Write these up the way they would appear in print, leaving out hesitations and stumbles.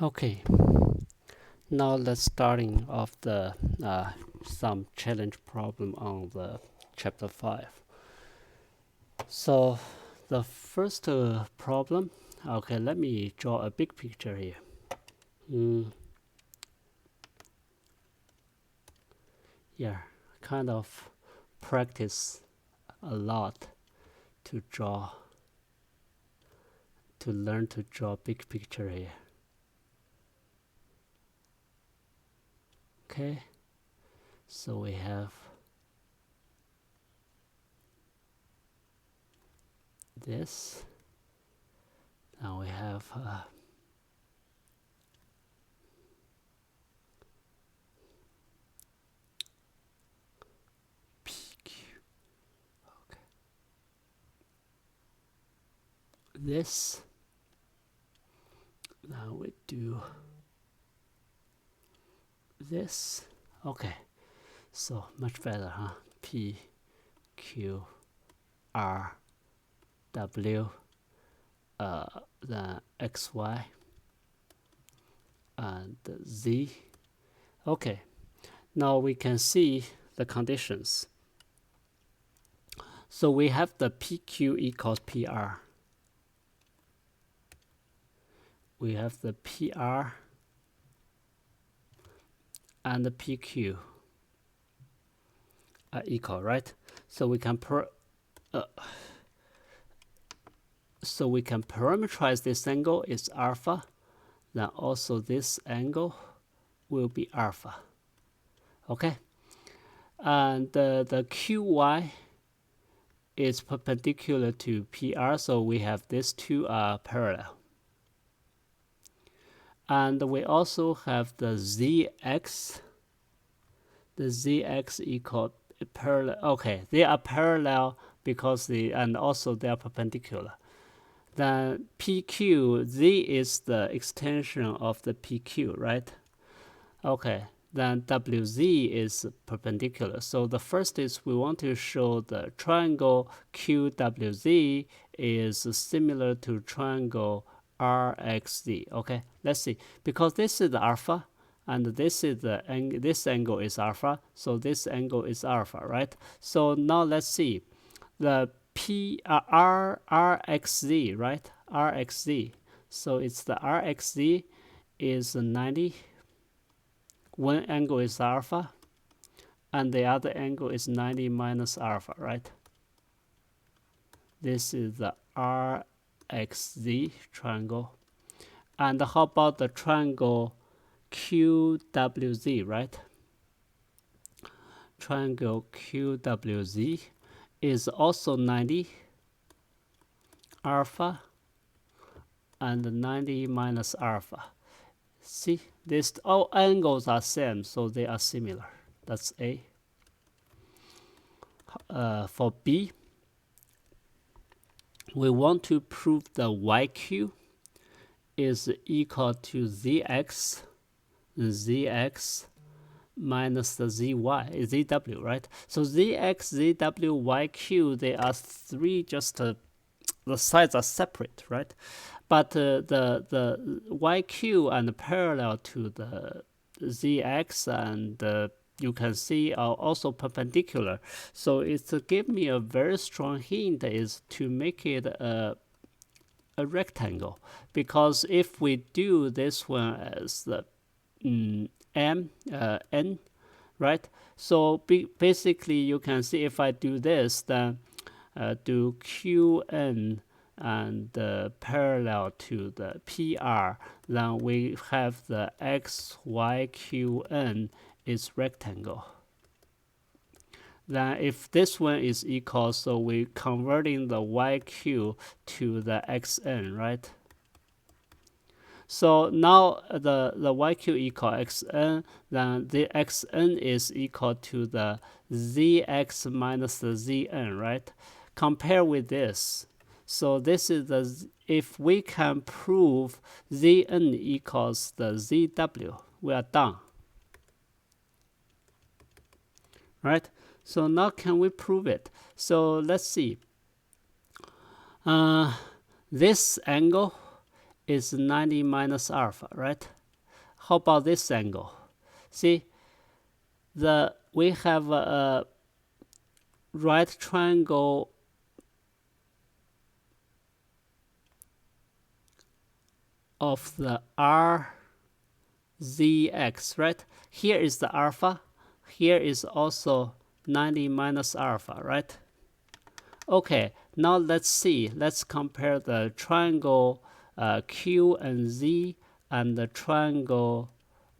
Okay, now let's starting off the some challenge problem on the chapter 5. So the first problem, okay, let me draw a big picture here. Yeah, kind of practice a lot to learn to draw big picture here. Okay, so we have this. Now we have PQ. Okay. This. Now we do this. Okay, so much better, huh? P, Q, R, W, then X, Y, and Z. Okay, now we can see the conditions. So we have the PQ equals PR. We have the PR and the PQ are equal, right? So we can parameterize this angle is alpha. Then also this angle will be alpha. Okay, and the QY is perpendicular to PR, so we have these two parallel. And we also have the ZX. The ZX equal parallel. Okay, they are parallel because and also they are perpendicular. Then PQ, Z is the extension of the PQ, right? Okay, then WZ is perpendicular. So the first is we want to show the triangle QWZ is similar to triangle RXZ. Okay, let's see. Because this is the alpha, and this is the this angle is alpha, so this angle is alpha, right? So now let's see the RXZ, right? RXZ. So it's the RXZ is 90. One angle is alpha, and the other angle is 90 minus alpha, right? This is the RXZ triangle. And how about the triangle QWZ, right? Triangle QWZ is also 90 alpha and 90 minus alpha. See, these all angles are same, so they are similar. That's A. For B, we want to prove the YQ is equal to ZX minus the ZW, right? So ZX, ZW, YQ, they are three, just the sides are separate, right? But the YQ and parallel to the ZX and you can see are also perpendicular. So it's give me a very strong hint is to make it a rectangle, because if we do this one as the N, right? So basically you can see if I do this, then do QN and parallel to the PR, then we have the XYQN is rectangle. Then if this one is equal, so we converting the YQ to the XN, right? So now the YQ equal XN, then the XN is equal to the ZX minus the ZN, right? Compare with this. So this is the, if we can prove Zn equals the Zw, we are done. Right? So now can we prove it? So let's see. This angle is 90 minus alpha, right? How about this angle? See, we have a right triangle of the RZX, right? Here is the alpha. Here is also 90 minus alpha, right? Okay, now let's see. Let's compare the triangle Q and Z and the triangle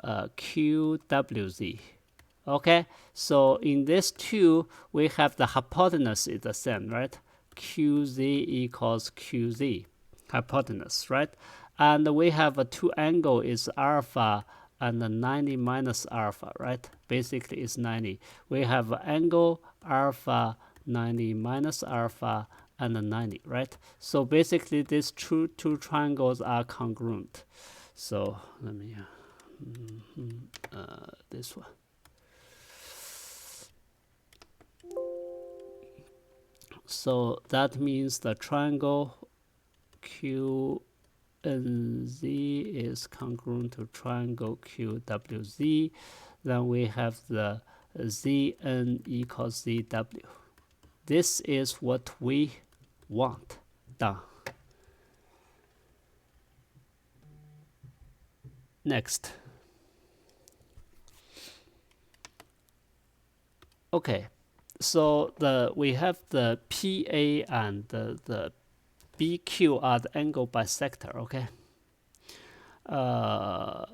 QWZ. Okay, so in this two, we have the hypotenuse is the same, right? QZ equals QZ, hypotenuse, right? And we have a two angle is alpha and 90 minus alpha, right? Basically, it's 90. We have angle alpha 90 minus alpha and 90, right? So basically, these two triangles are congruent. So let me this one. So that means the triangle QNZ is congruent to triangle QWZ. Then we have the ZN equals ZW. This is what we want. Done. Next. Okay. So we have the PA and the BQ are the angle bisector, okay?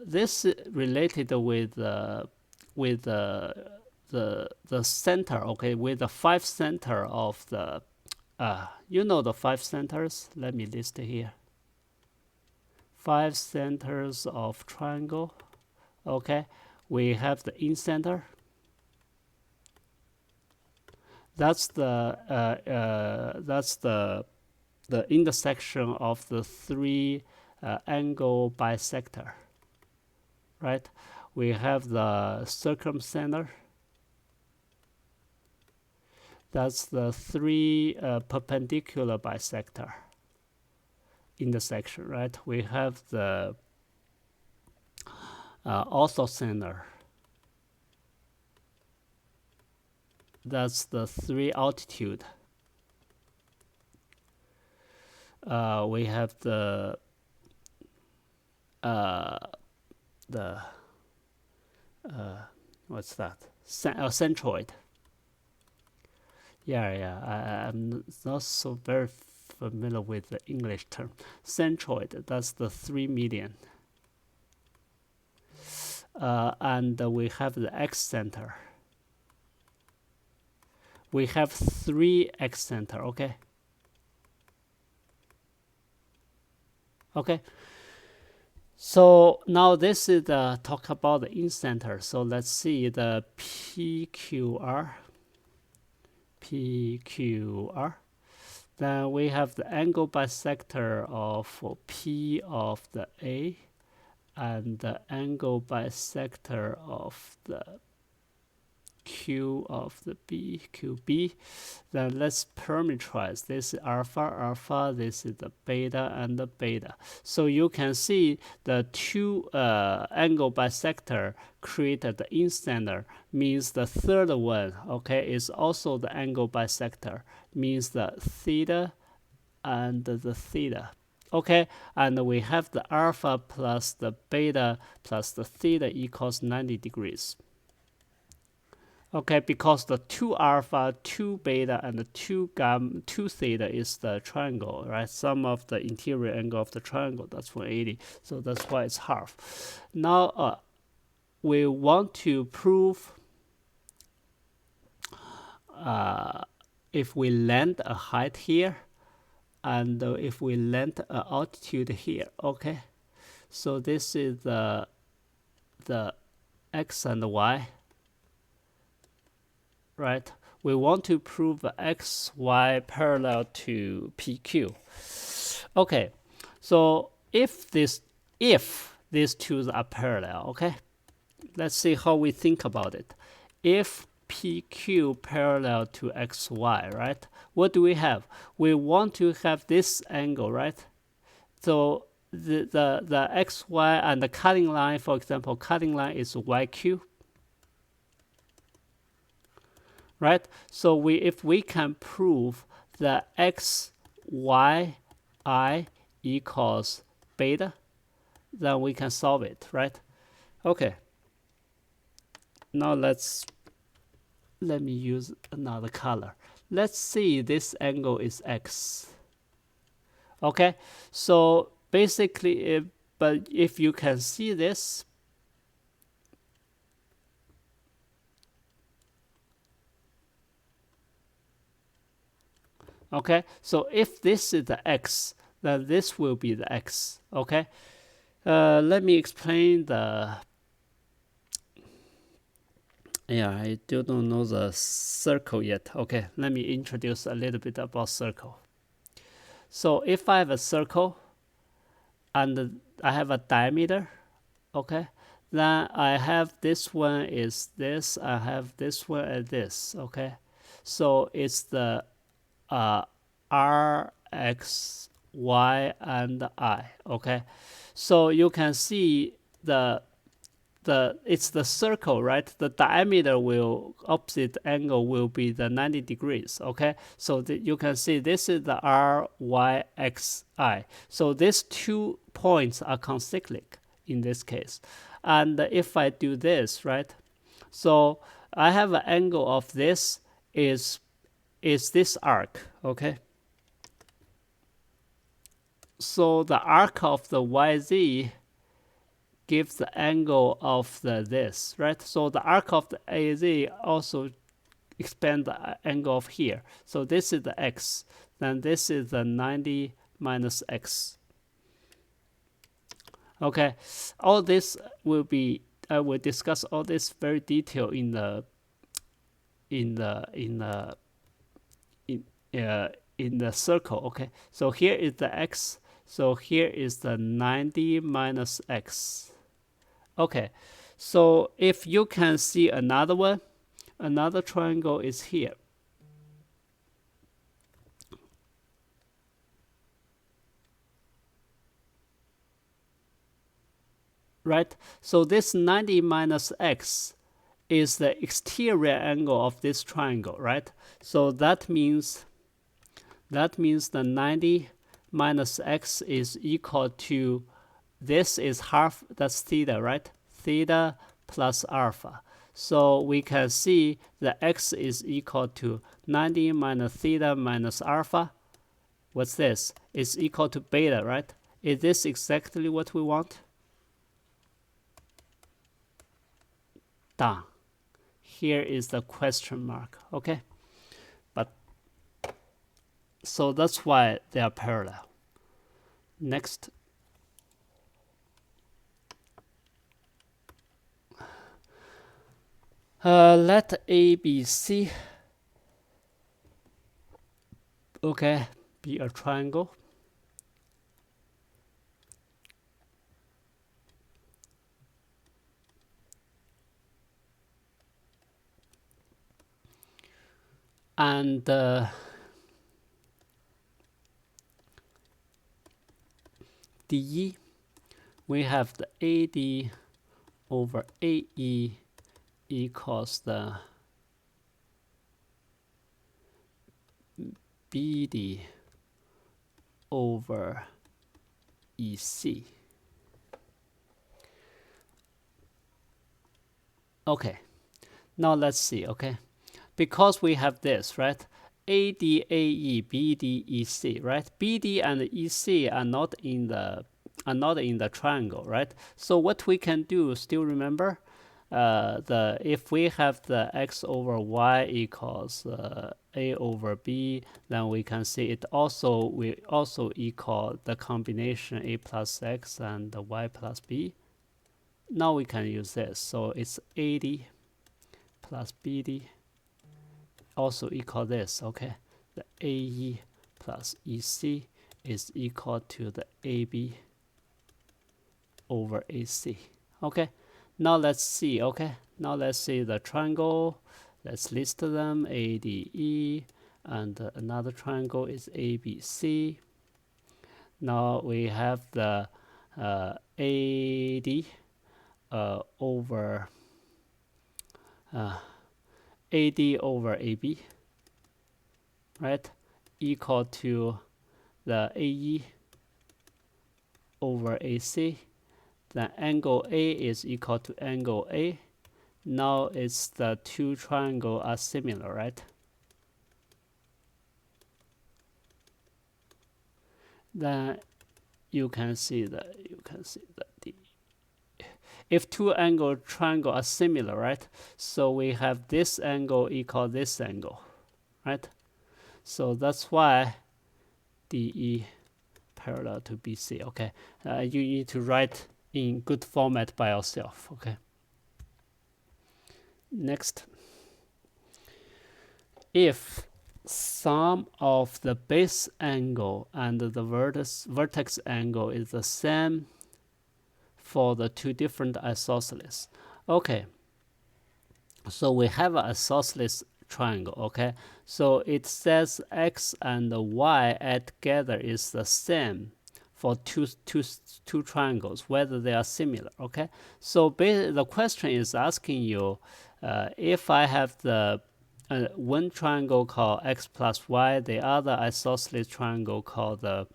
This related with the center, okay, with the 5 center of the you know the 5 centers. Let me list it here. 5 centers of triangle, okay. We have the incenter. That's the intersection of the 3 angle bisector, right? We have the circumcenter. That's the 3 perpendicular bisector intersection, right? We have the orthocenter. That's the 3 altitude. We have the what's that? Centroid. Yeah. I'm not so very familiar with the English term. Centroid. That's the 3 median. And we have the excenter. We have 3 excenter, okay? Okay. So now this is the talk about the incenter. So let's see the PQR. Then we have the angle bisector of P of the A and the angle bisector of the Q of the B, QB. Then let's parameterize. This is alpha, this is the beta and the beta. So you can see the 2 angle bisector created the incenter, means the third one, okay, is also the angle bisector, means the theta and the theta. Okay, and we have the alpha plus the beta plus the theta equals 90 degrees. Okay, because the 2 alpha, 2 beta, and the 2 theta is the triangle, right? Sum of the interior angle of the triangle, that's 180. So that's why it's half. Now, we want to prove if we land a height here, and if we land an altitude here, okay? So this is the x and y. Right, we want to prove x, y parallel to PQ. Okay, so if these two are parallel, okay, let's see how we think about it. If PQ parallel to XY, right, what do we have? We want to have this angle, right? So the xy and the cutting line, for example, cutting line is yq, right? So if we can prove that x, y, I equals beta, then we can solve it, right? Okay. Now let me use another color. Let's see, this angle is x. Okay, so basically, but if you can see this, okay, so if this is the x, then this will be the x. Okay, let me explain the. Yeah, I still don't know the circle yet. Okay, let me introduce a little bit about circle. So if I have a circle and I have a diameter, okay, then I have this one is this, I have this one as this, okay. So it's the R, X, Y, and I, okay. So you can see it's the circle, right? The diameter will, opposite angle will be the 90 degrees, okay? So you can see this is the R, Y, X, I. So these 2 points are concyclic in this case. And if I do this, right? So I have an angle of this is this arc, okay? So the arc of the YZ gives the angle of this, right? So the arc of the AZ also expand the angle of here. So this is the x. Then this is the 90 minus x. Okay, all this will be, I will discuss all this very detailed in the circle. Okay, so here is the x. So here is the 90 minus x. Okay, so if you can see another one, another triangle is here. Right? So this 90 minus x is the exterior angle of this triangle, right? So that means the 90 minus x is equal to, this is half, that's theta, right? Theta plus alpha. So we can see the x is equal to 90 minus theta minus alpha. What's this? It's equal to beta, right? Is this exactly what we want? Done. Here is the question mark, okay? But so that's why they are parallel. Next. Let A, B, C, okay, be a triangle. And DE, we have the AD over AE equals the BD over EC. Okay, now let's see, okay? Because we have this, right? ADAE, BDEC, right? BD and EC are not in the triangle, right? So what we can do, still remember, if we have the x over y equals a over b, then we can see it also will also equal the combination a plus x and the y plus b. Now we can use this. So it's AD plus BD also equal this, okay? The AE plus EC is equal to the AB over AC, okay? Now let's see, okay? Now let's see the triangle. Let's list them, ADE, and another triangle is ABC. Now we have the AD over AD over AB, right, equal to the AE over AC. Then angle A is equal to angle A. Now it's the two triangles are similar, right? Then you can see that if two triangles are similar, right? So we have this angle equal this angle, right? So that's why DE parallel to BC. Okay, you need to write in good format by yourself. Okay. Next, if sum of the base angle and the vertex angle is the same for the two different isosceles. Okay, so we have an isosceles triangle. Okay, so it says x and y add together is the same for two triangles, whether they are similar. Okay, so the question is asking you, if I have the one triangle called x plus y, the other isosceles triangle called the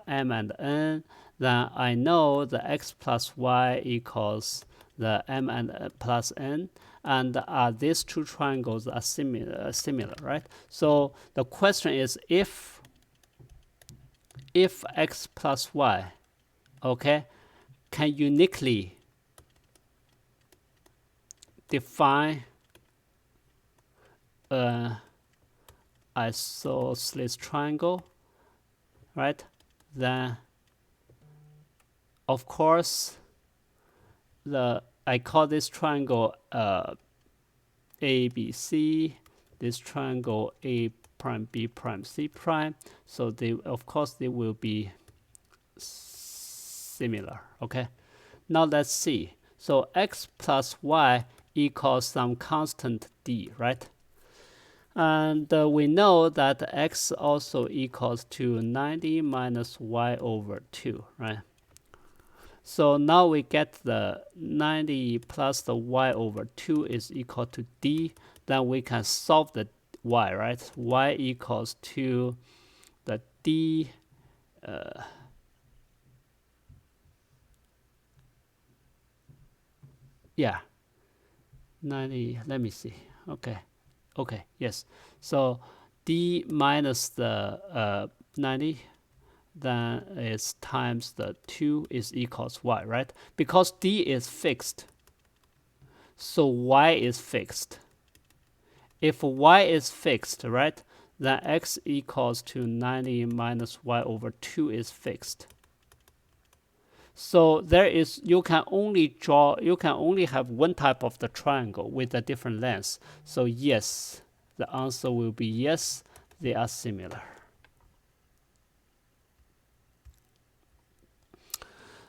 m and n, then I know the x plus y equals the m and plus n, and these two triangles are similar, right? So the question is, if x plus y, okay, can uniquely define isosceles triangle, right? Then of course I call this triangle ABC, this triangle A prime B prime C prime, so they will be similar. Okay, now let's see. So x plus y equals some constant d, right? And we know that x also equals to 90 minus y over 2, right? So now we get the 90 plus the y over 2 is equal to d. Then we can solve the y, right? Y equals to the d yeah, 90, let me see. Okay, yes. So d minus the 90, then is times the 2 is equals y, right? Because d is fixed, so y is fixed. If y is fixed, right, then x equals to 90 minus y over 2 is fixed. So you can only have one type of the triangle with a different length. So yes, the answer will be yes, they are similar.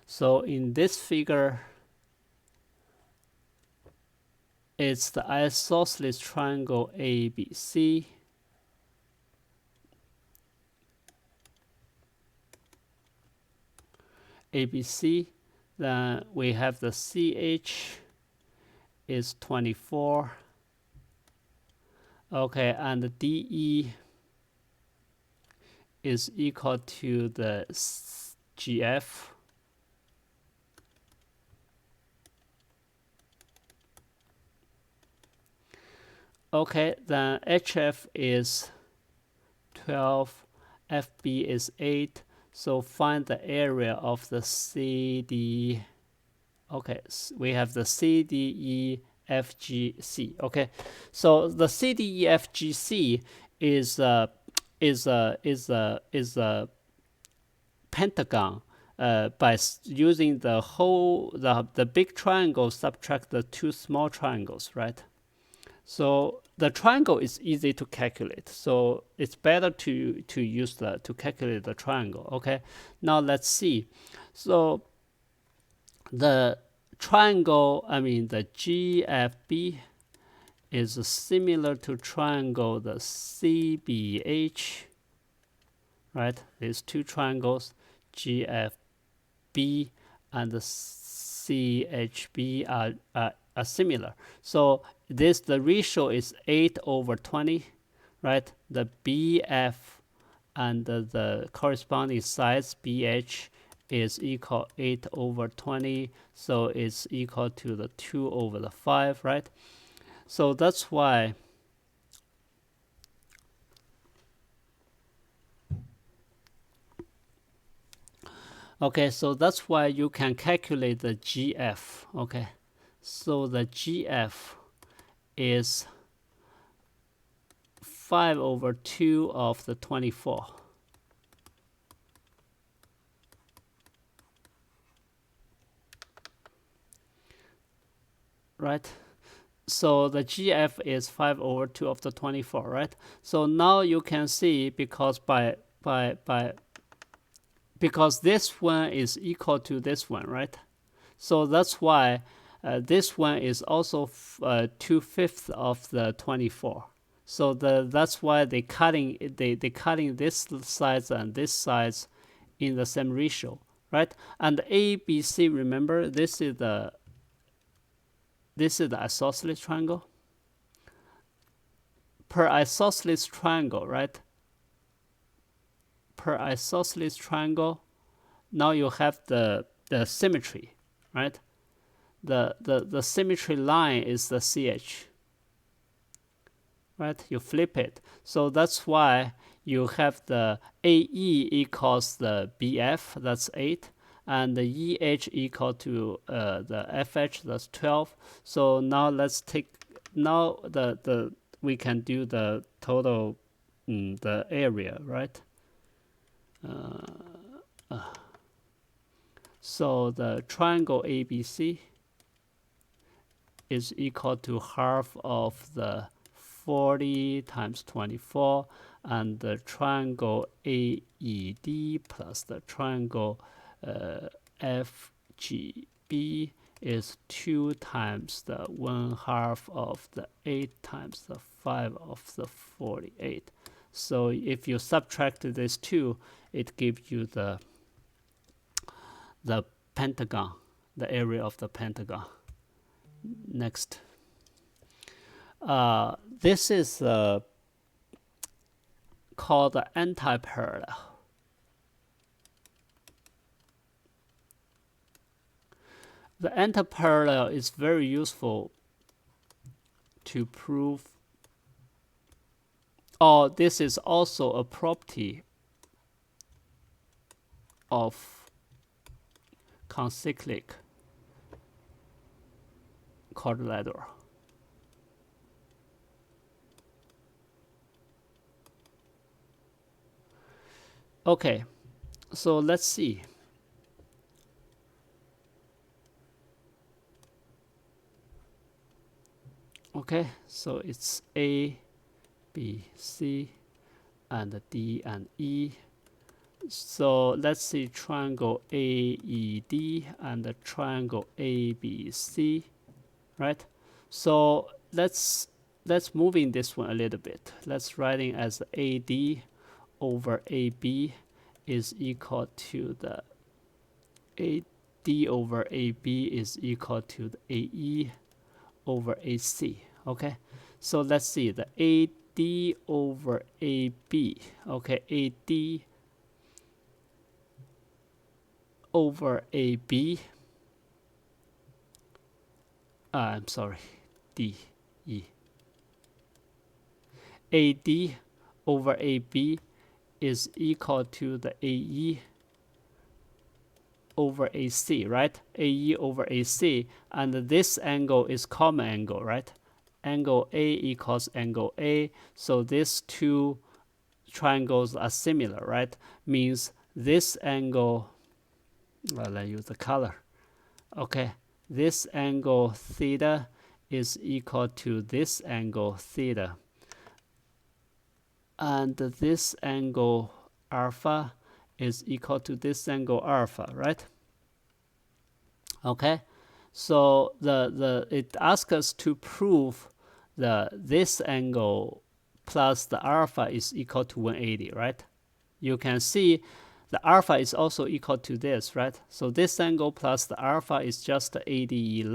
So in this figure, it's the isosceles triangle ABC. ABC, then we have the CH is 24. Okay, and the DE is equal to the GF. Okay, then HF is 12, FB is 8. So find the area of the CD. Okay, we have the CDEFGC. Okay, so the CDEFGC is a pentagon. By using the big triangle subtract the two small triangles, right? So the triangle is easy to calculate, so it's better to use to calculate the triangle. Okay, now let's see. So the triangle, the GFB is similar to triangle the CBH, right? These two triangles, GFB B and the CHB are similar. So the ratio is 8/20, right? The BF and the corresponding size BH is equal 8/20, so it's equal to the 2/5, right? So that's why so that's why you can calculate the GF. Okay, so the GF is 5/2 of the 24. Right? So the GF is 5/2 of the 24, right? So now you can see because because this one is equal to this one, right? So that's why this one is also 2/5 of the 24. So that's why they cutting this size and this size in the same ratio, right? And ABC, remember, this is the isosceles triangle. Per isosceles triangle, right? Per isosceles triangle, now you have the symmetry, right? The symmetry line is the CH, right? You flip it. So that's why you have the AE equals the BF, that's 8, and the EH equal to the FH, that's 12. So now let's take, now we can do the total, the area, right? So the triangle ABC is equal to half of the 40 times 24, and the triangle AED plus the triangle FGB is 2 times the 1/2 of the 8 times the 5 of the 48. So if you subtract this 2, it gives you the pentagon, the area of the pentagon. Next. This is called the antiparallel. The antiparallel is very useful to prove. This is also a property of concyclic quadrilateral. Okay, so let's see. Okay, so it's A, B, C, and D and E. So let's see triangle AED and the triangle ABC, right? So let's move in this one a little bit. Let's write it as AD over AB is equal to the AD over AB is equal to the AE over AC. Okay, so let's see the AD over AB. Okay, AD over AB. I'm sorry, DE. AD over AB is equal to the AE over AC, right? AE over AC, and this angle is common angle, right? Angle A equals angle A, so these two triangles are similar, right? Means this angle, well, I use the color. Okay, this angle theta is equal to this angle theta, and this angle alpha is equal to this angle alpha, right? Okay, so it asks us to prove this angle plus the alpha is equal to 180, right? You can see the alpha is also equal to this, right? So this angle plus the alpha is just the ADC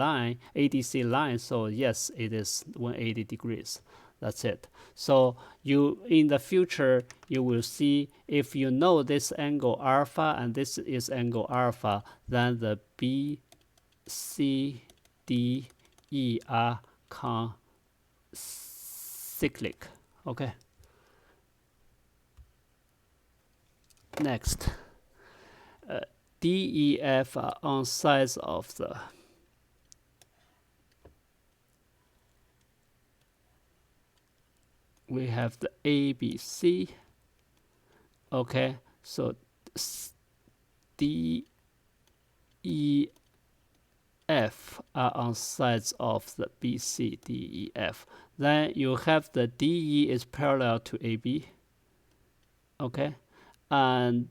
line. So yes, it is 180 degrees. That's it. So you in the future you will see, if you know this angle alpha and this is angle alpha, then the B, C, D, E are cyclic. Okay. Next, D, E, F are on sides of the we have the A, B, C. Okay, so D, E, F are on sides of the B, C, D, E, F. Then you have the DE is parallel to AB. Okay, and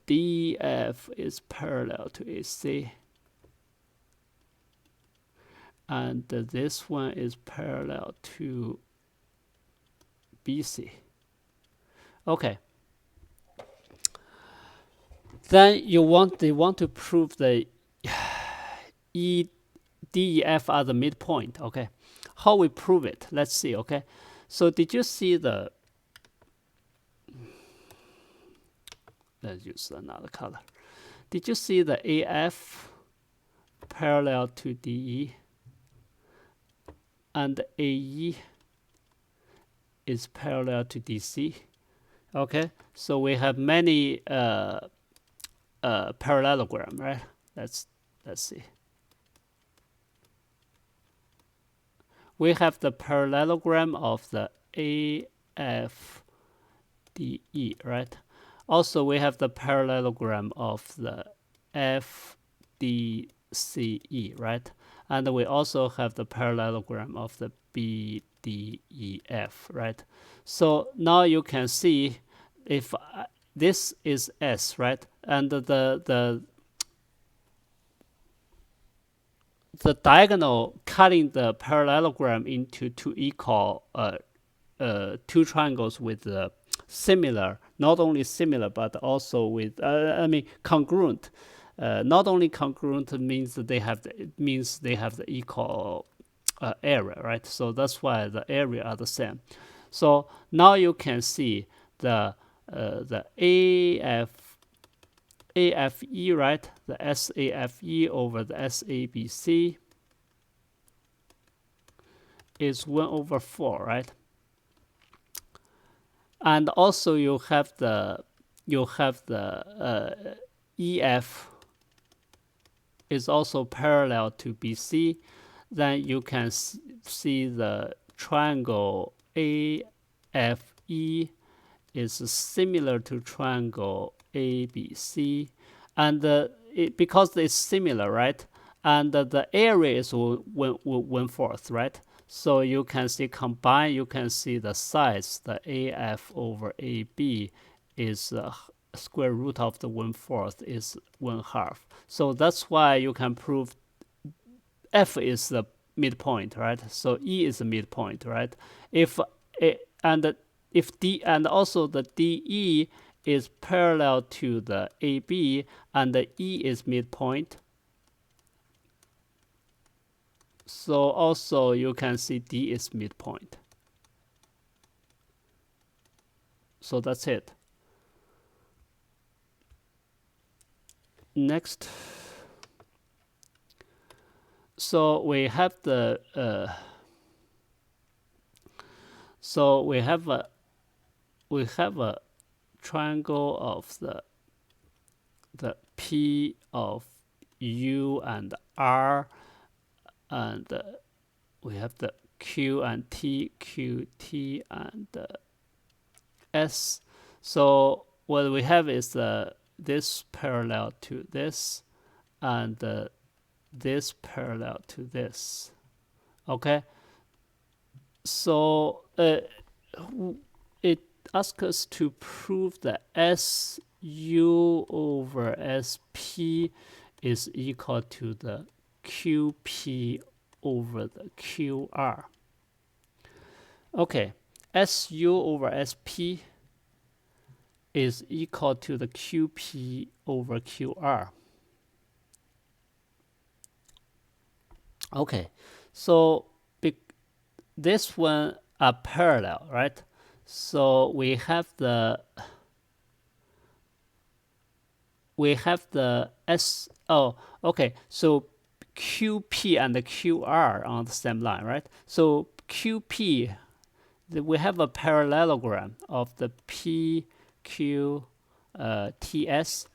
DF is parallel to AC. And this one is parallel to BC. Okay. Then they want to prove the E, D, E, F are the midpoint. Okay. How we prove it? Let's see. Okay. So did you see the? Let's use another color. Did you see the AF parallel to DE? And AE is parallel to DC. Okay, so we have many parallelogram, right? Let's see. We have the parallelogram of the AFDE, right? Also, we have the parallelogram of the FDCE, right? And we also have the parallelogram of the BDEF, right? So now you can see if this is S, right? And the diagonal cutting the parallelogram into two equal two triangles with similar, not only similar but also with congruent. Not only congruent means that they have the equal area, right? So that's why the area are the same. So now you can see the AFE, right? The SAFE over the SABC is 1/4, right? And also you have the EF is also parallel to BC. Then you can see the triangle AFE is similar to triangle ABC, and because it's similar, right? And the area is 1/4, right? So you can see combine. You can see the sides. The AF over AB is square root of the 1/4 is 1/2. So that's why you can prove F is the midpoint, right? So E is the midpoint, right? If D and also the DE is parallel to the AB and the E is midpoint, so also you can see D is midpoint. So that's it. Next, so we have the we have a triangle of the P of U and R, and we have the Q and T, Q, T, and S. So what we have is this parallel to this, and this parallel to this. Okay. So it asks us to prove that SU over SP is equal to the QP over the QR. Okay, SU over SP is equal to the QP over QR. Okay, so this one are parallel, right? So we have the S. Oh, okay. So QP and the QR on the same line, right? So QP, we have a parallelogram of the PQ TS.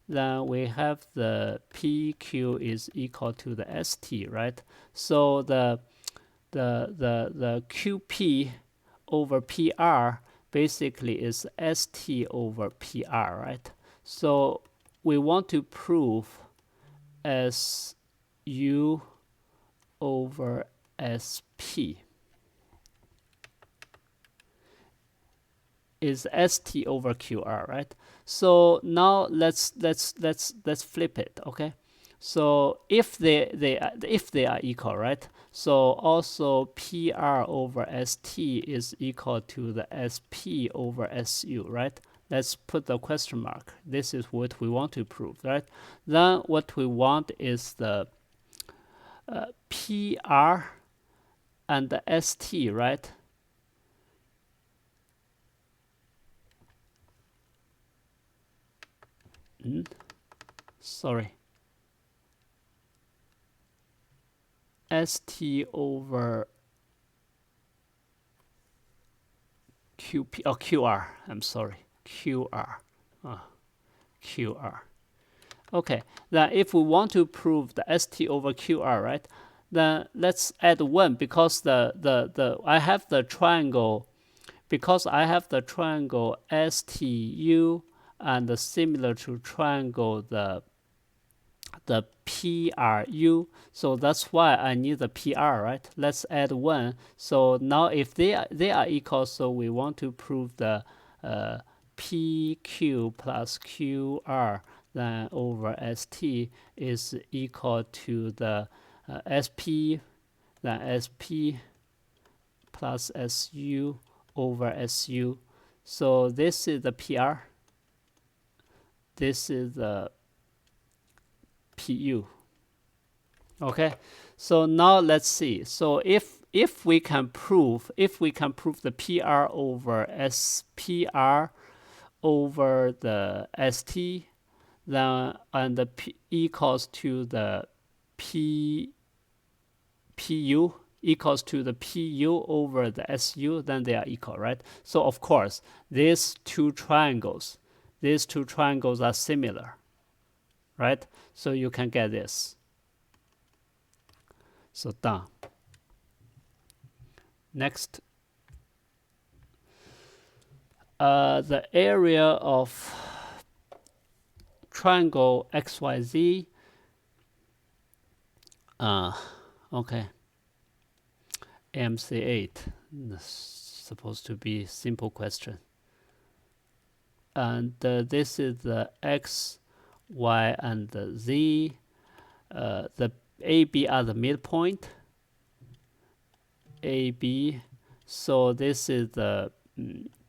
Then we have the PQ is equal to the ST, right? So the QP over PR basically is ST over PR, right? So we want to prove SU over SP is ST over QR, right? So now let's flip it, okay? So if they are equal, right? So also PR over ST is equal to the SP over SU, right? Let's put the question mark. This is what we want to prove, right? Then what we want is the PR and the ST, right? Sorry. ST over QP, oh, QR, I'm sorry, QR, QR. Okay, then if we want to prove the ST over QR, right, then let's add 1 because I have the triangle, because I have the triangle STU and similar to triangle the PRU, so that's why I need the PR, right? Let's add 1. So now if they are equal, so we want to prove the PQ plus QR then over ST is equal to the SP, then SP plus SU over SU. So this is the PR, this is the PU. Okay, so now let's see. So if we can prove the PR over SPR over the ST, then and the P equals to the PU equals to the PU over the SU, then they are equal, right? So of course these two triangles are similar, right? So you can get this. So done. Next, the area of triangle XYZ. Okay. MC8. Supposed to be simple question. And this is the X, Y, and the Z. The AB are the midpoint. AB. So this is the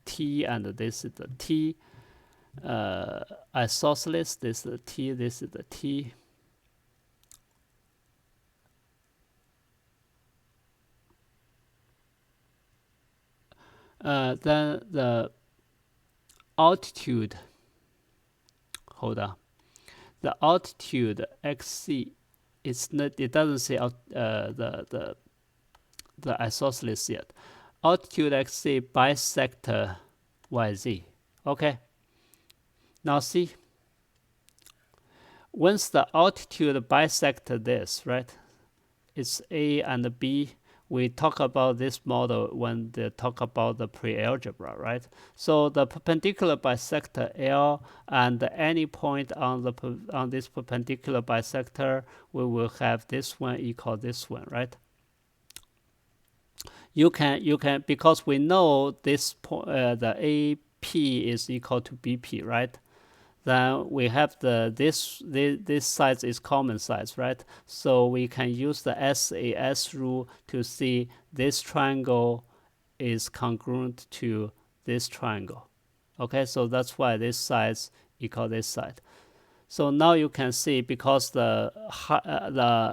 T and this is the T. Isosceles, this is the T, this is the T. Then the altitude, hold on. The altitude XC, it's not, it doesn't say the isosceles yet. Altitude XC bisector YZ. Okay. Now see, once the altitude bisect this, right? It's A and B. We talk about this model when they talk about the pre-algebra, right? So the perpendicular bisector L and any point on this perpendicular bisector, we will have this one equal this one, right? You can because we know this the AP is equal to BP, right? Then we have this size is common size, right? So we can use the SAS rule to see this triangle is congruent to this triangle. Okay, so that's why this side equal this side. So now you can see, because the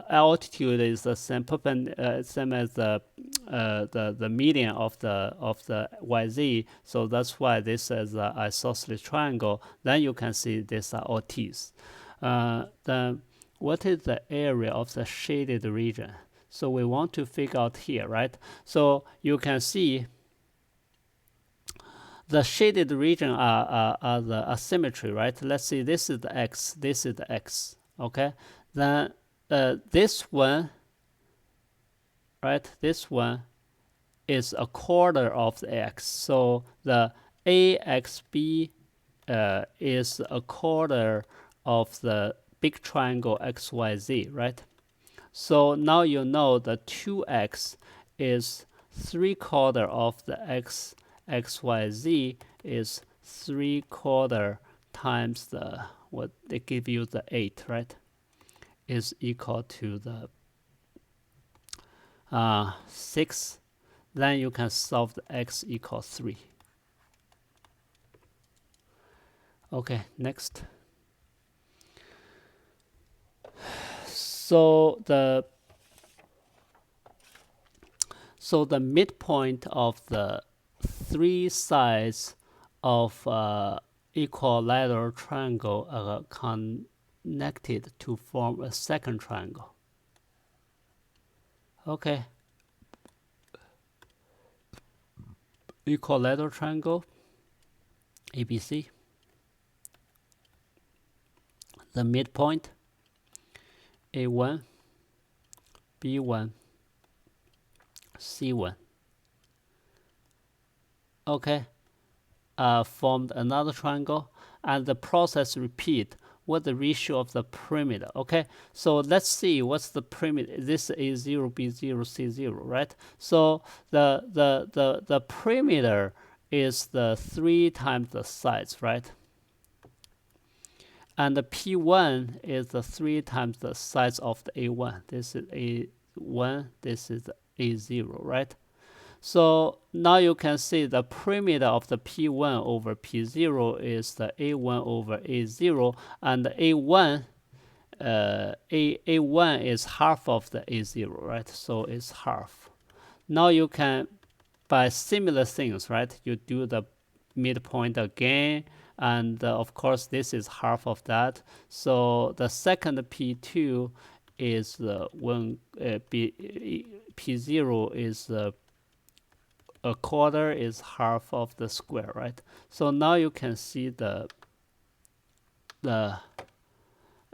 altitude is the same same as the median of the YZ. So that's why this is an isosceles triangle. Then you can see these are all T's. Then what is the area of the shaded region? So we want to figure out here, right? So you can see the shaded region are the asymmetry, right? Let's see, this is the x, this is the x, okay? Then this one, right? This one is a quarter of the x. So the AXB is a quarter of the big triangle XYZ, right? So now you know the 2x is 3/4 of the XYZ is 3/4 times the, what they give you, the 8, right? Is equal to the 6. Then you can solve the x equals 3. Okay, next. So the midpoint of the 3 sides of equilateral triangle are connected to form a second triangle. Okay. Equilateral triangle, ABC. The midpoint, A1, B1, C1. Okay. Formed another triangle, and the process repeat. What the ratio of the perimeter? Okay, so let's see what's the perimeter. This is A0, B0, C0, right? So the perimeter is the 3 times the sides, right? And the P1 is the 3 times the size of the A1. This is A1, this is A0, right? So now you can see the perimeter of the P1 over P0 is the A1 over A0, and the A1 A1 is half of the A0, right? So it's half. Now you can, by similar things, right? You do the midpoint again, and of course this is half of that. So the second P2 is P0 is a quarter is half of the square, right? So now you can see the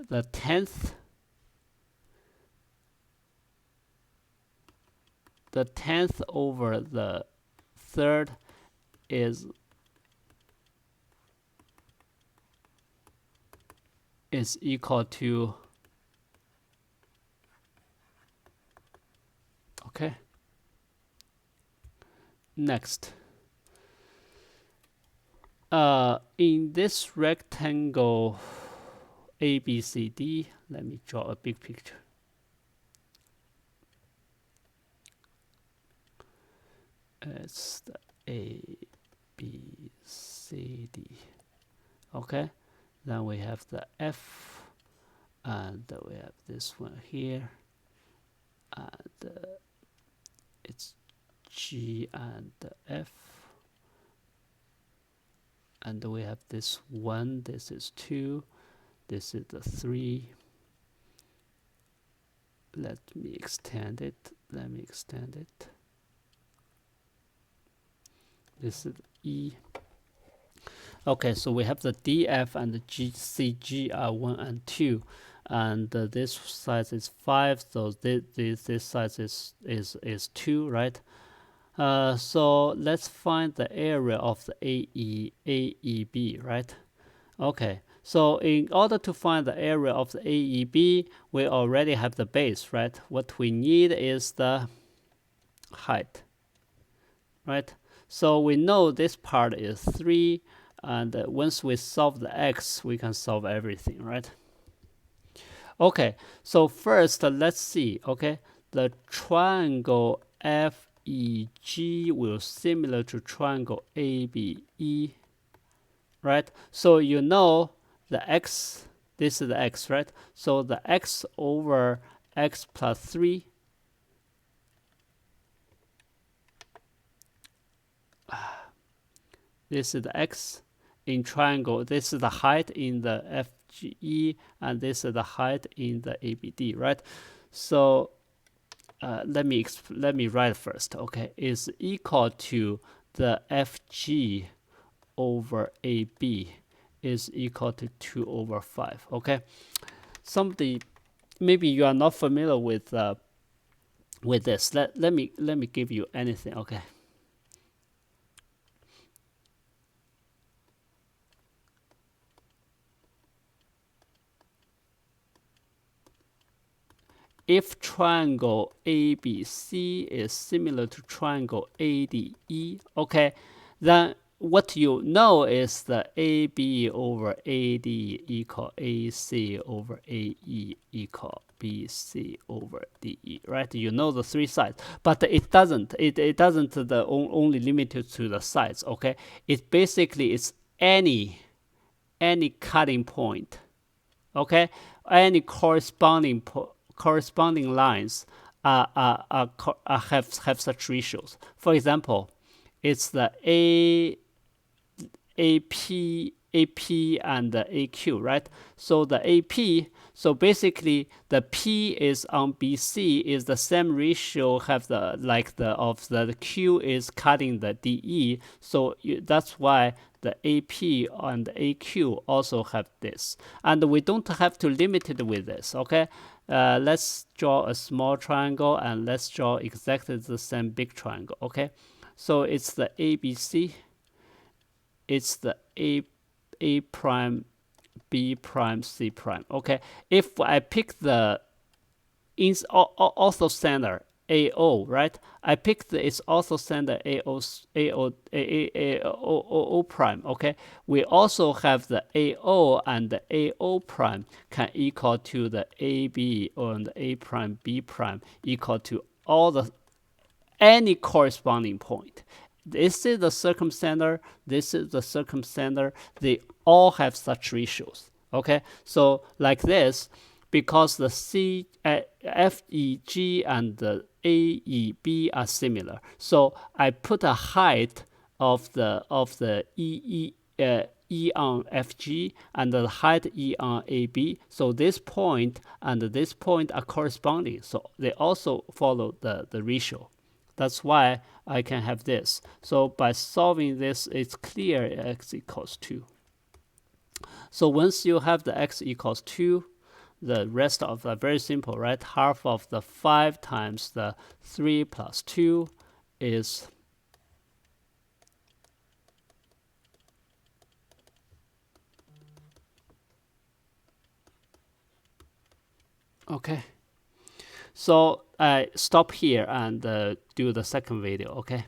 10th over the third is equal to, okay. Next, in this rectangle ABCD, let me draw a big picture. It's the ABCD. Okay, then we have the F, and we have this one here, and it's G and F, and we have this 1, this is 2, this is the 3. Let me extend it. This is E. Okay, so we have the DF and the GCG are 1 and 2, and this size is 5, so this size is 2, right? So let's find the area of the AEB, right? Okay, so in order to find the area of the AEB, we already have the base, right? What we need is the height, right? So we know this part is 3, and once we solve the x, we can solve everything, right? Okay, so first let's see, okay, the triangle FEG will similar to triangle ABE, right? So you know the x, this is the x, right? So the x over x plus 3, this is the x in triangle, this is the height in the FGE, and this is the height in the ABD, right? So let me write first. Okay, is equal to the FG over AB is equal to 2 over 5. Okay, somebody, maybe you are not familiar with this. Let me give you anything. Okay, if triangle ABC is similar to triangle ADE, okay, then what you know is that AB over AD equal AC over AE equal BC over DE, right? You know the three sides, but it doesn't. It doesn't only limited to the sides. Okay, it basically is any cutting point. Okay, any corresponding lines have such ratios. For example, it's the AP and the AQ, right? So the AP, so basically the P is on BC is the same ratio have the like the Q is cutting the DE. So that's why the AP and the AQ also have this, and we don't have to limit it with this. Okay, let's draw a small triangle and let's draw exactly the same big triangle. Okay, so it's the ABC, it's the A prime, B prime, C prime. Okay, if I pick the ortho center AO, right? I pick the its ortho center AO prime. Okay, we also have the AO and the AO prime can equal to the AB and the A prime B prime equal to all the any corresponding point. This is the circumcenter, this is the circumcenter, they all have such ratios. Okay, so like this, because the FEG and the AEB are similar, so I put a height of the E on FG and the height E on AB. So this point and this point are corresponding. So they also follow the ratio. That's why I can have this. So by solving this, it's clear x equals 2. So once you have the x equals 2, the rest of the very simple, right? Half of the 5 times the 3 plus 2 is okay. So I stop here and do the second video. Okay.